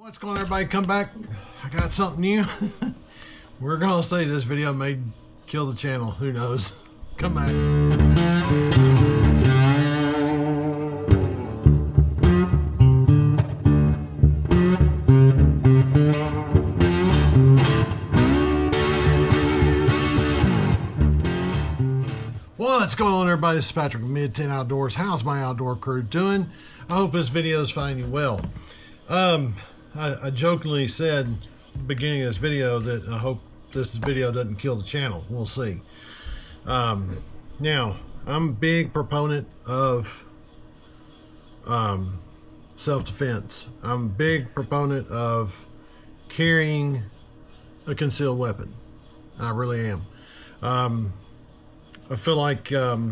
What's going on, everybody? Come back. I got something new. We're gonna say this video may kill the channel. Who knows? Come back. What's going on, everybody? This is Patrick from Mid 10 Outdoors. How's my outdoor crew doing? I hope this video is finding you well. I jokingly said at the beginning of this video that I hope this video doesn't kill the channel. We'll see. Now, I'm a big proponent of self-defense. I'm a big proponent of carrying a concealed weapon. I really am. I feel like I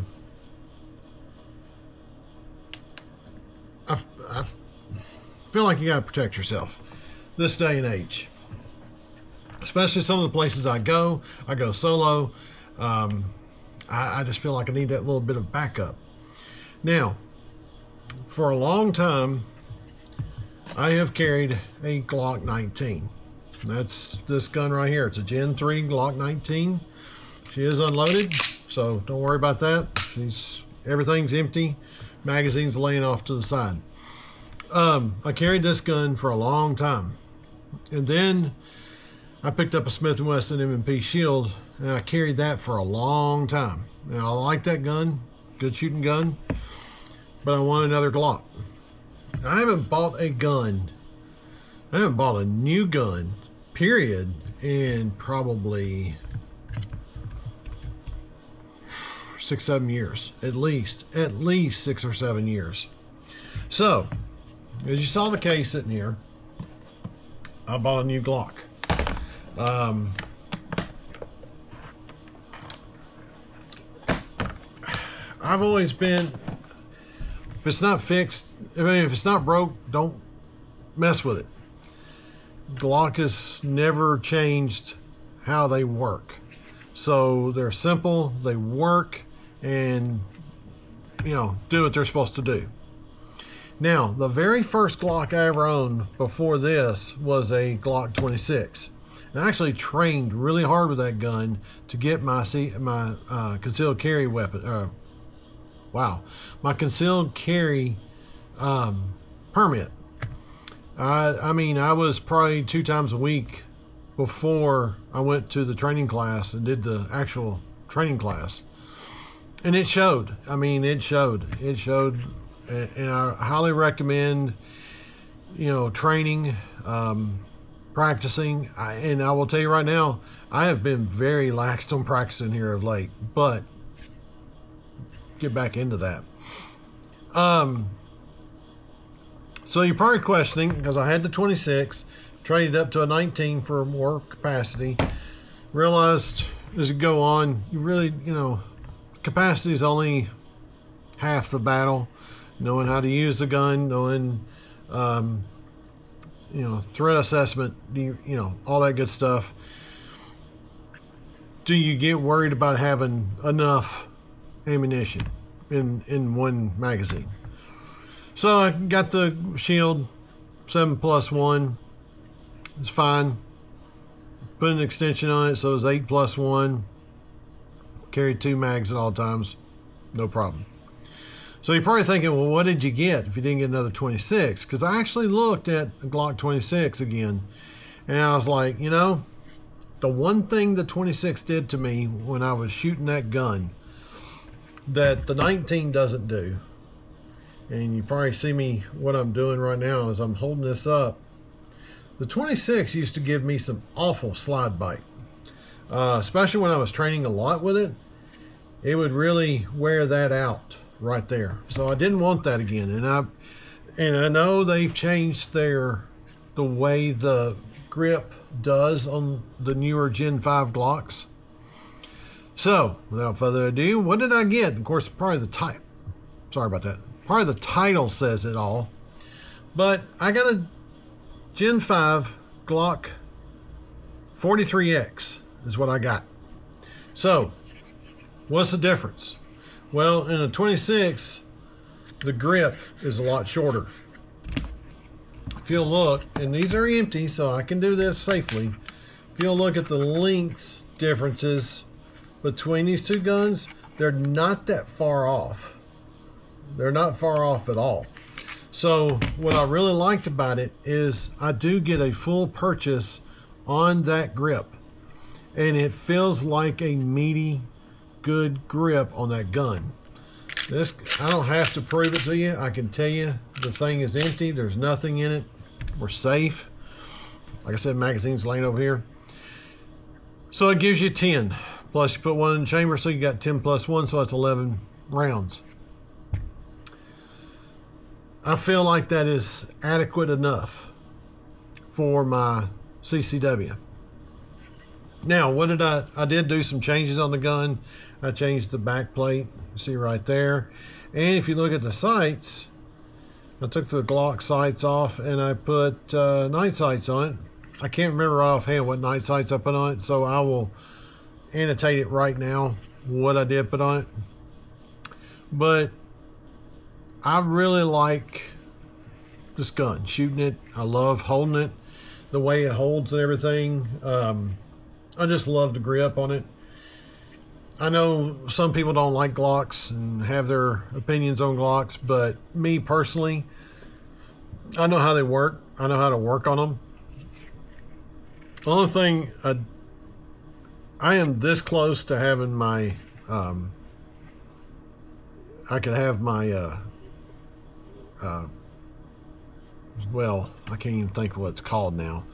feel like you gotta protect yourself this day and age, especially some of the places I go solo. I just feel like I need that little bit of backup. Now, for a long time, I have carried a Glock 19. That's this gun right here. It's a Gen 3 Glock 19. She is unloaded, so don't worry about that. Everything's empty. Magazine's laying off to the side. I carried this gun for a long time, and then I picked up a Smith & Wesson M&P Shield, and I carried that for a long time. Now, I like that gun, good shooting gun, but I want another Glock. I haven't bought a gun. I haven't bought a new gun, period, in probably 6-7 years, at least 6 or 7 years. So, as you saw the case sitting here, I bought a new Glock. I've always been, if it's not fixed, if it's not broke, don't mess with it. Glock has never changed how they work. So they're simple, they work, and do what they're supposed to do. Now, the very first Glock I ever owned before this was a Glock 26. And I actually trained really hard with that gun to get my concealed carry weapon. My concealed carry permit. I mean, I was probably 2 times a week before I went to the training class and did the actual training class. And it showed. I mean, it showed. And I highly recommend, training, practicing. And I will tell you right now, I have been very lax on practicing here of late, but get back into that. So you're probably questioning, because I had the 26, traded up to a 19 for more capacity, realized as you go on, you really, capacity is only half the battle. Knowing how to use the gun, knowing, threat assessment, all that good stuff. Do you get worried about having enough ammunition in one magazine? So I got the Shield 7+1. It's fine. Put an extension on it, so it's 8+1. Carried 2 mags at all times. No problem. So you're probably thinking, well, what did you get if you didn't get another 26? Because I actually looked at a Glock 26 again, and I was like, the one thing the 26 did to me when I was shooting that gun that the 19 doesn't do, and you probably see me, what I'm doing right now is I'm holding this up. The 26 used to give me some awful slide bite, especially when I was training a lot with it. It would really wear that out right there. So I didn't want that again. And I know they've changed the way the grip does on the newer Gen 5 Glocks. So without further ado, what did I get? Of course, probably the type. Sorry about that. Probably the title says it all. But I got a Gen 5 Glock 43x is what I got. So what's the difference? Well, in a 26, the grip is a lot shorter. if you'll look, and these are empty, so I can do this safely. If you'll look at the length differences between these two guns, they're not that far off. They're not far off at all. So what I really liked about it is I do get a full purchase on that grip, and it feels like a meaty, good grip on that gun. This, I don't have to prove it to you. I can tell you the thing is empty. There's nothing in it. We're safe. Like I said, magazine's laying over here. So it gives you 10. Plus you put one in the chamber, so you got 10 plus 1, so that's 11 rounds. I feel like that is adequate enough for my CCW. Now, what did I did do some changes on the gun. I changed the back plate, see right there. And if you look at the sights, I took the Glock sights off and I put night sights on it. I can't remember offhand what night sights I put on it, so I will annotate it right now, what I did put on it. But I really like this gun, shooting it. I love holding it, the way it holds and everything. I just love the grip on it. I know some people don't like Glocks and have their opinions on Glocks, but me personally, I know how they work. I know how to work on them. The only thing, I am this close to having my, I could have my, well, I can't even think of what it's called now.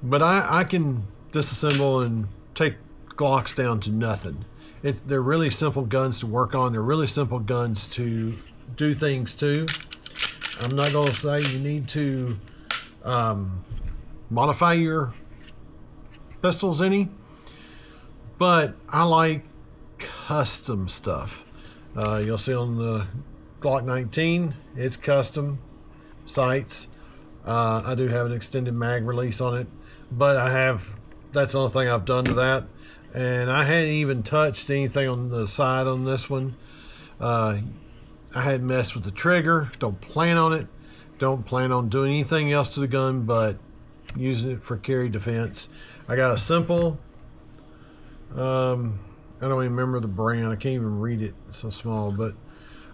But I can disassemble and take Glocks down to nothing. They're really simple guns to work on. They're really simple guns to do things to. I'm not going to say you need to modify your pistols any, but I like custom stuff. You'll see on the Glock 19, it's custom sights. I do have an extended mag release on it, but that's the only thing I've done to that. And I hadn't even touched anything on the side on this one. I hadn't messed with the trigger. Don't plan on it. Don't plan on doing anything else to the gun but using it for carry defense. I got a simple, I don't even remember the brand. I can't even read it, it's so small. But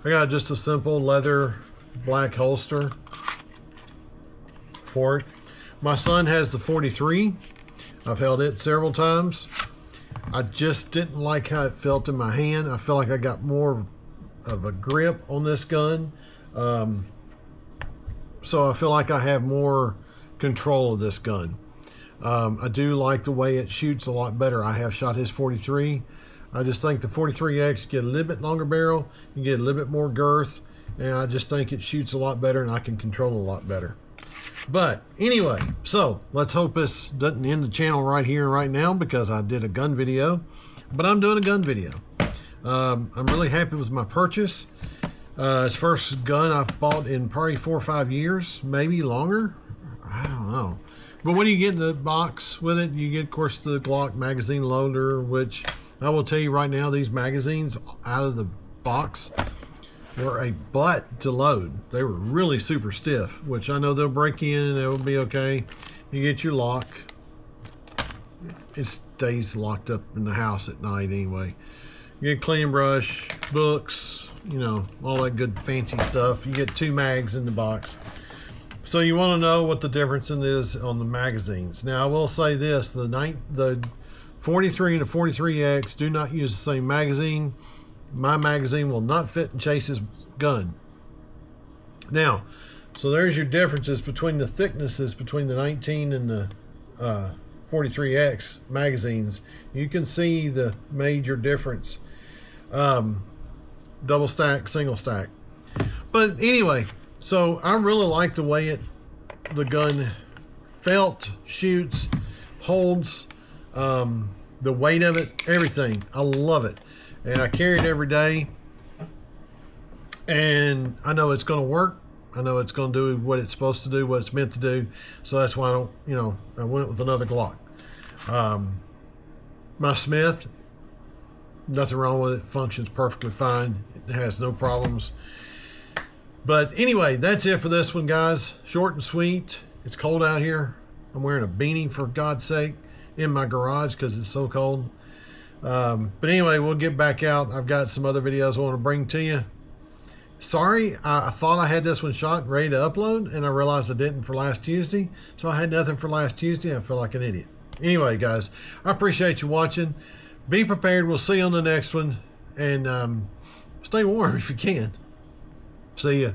I got just a simple leather black holster for it. My son has the 43. I've held it several times. I just didn't like how it felt in my hand. I feel like I got more of a grip on this gun. So I feel like I have more control of this gun. I do like the way it shoots a lot better. I have shot his 43. I just think the 43X get a little bit longer barrel. You get a little bit more girth. And I just think it shoots a lot better and I can control it a lot better. But anyway, so let's hope this doesn't end the channel right here right now, because I did a gun video, but I'm doing a gun video. I'm really happy with my purchase. It's first gun I've bought in probably 4 or 5 years, maybe longer. I don't know. But what do you get in the box with it? You get, of course, the Glock magazine loader, which I will tell you right now, these magazines out of the box were a butt to load. They were really super stiff, which I know they'll break in and they'll be okay. You get your lock. It stays locked up in the house at night anyway. You get clean brush, books, you know, all that good fancy stuff. You get 2 mags in the box. So you want to know what the difference is on the magazines. Now I will say this, the 43 and the 43X do not use the same magazine. My magazine will not fit in Chase's gun. Now, so there's your differences between the thicknesses between the 19 and the 43X magazines. You can see the major difference. Double stack, single stack. But anyway, so I really like the way the gun felt, shoots, holds, the weight of it, everything. I love it. And I carry it every day, and I know it's going to work. I know it's going to do what it's supposed to do, what it's meant to do. So that's why I went with another Glock. My Smith, nothing wrong with it. Functions perfectly fine. It has no problems. But anyway, that's it for this one, guys. Short and sweet. It's cold out here. I'm wearing a beanie, for God's sake, in my garage because it's so cold. But anyway, we'll get back out. I've got some other videos I want to bring to you. Sorry, I thought I had this one shot and ready to upload, and I realized I didn't for last Tuesday. So I had nothing for last Tuesday. I feel like an idiot. Anyway, guys, I appreciate you watching. Be prepared. We'll see you on the next one. And stay warm if you can. See ya.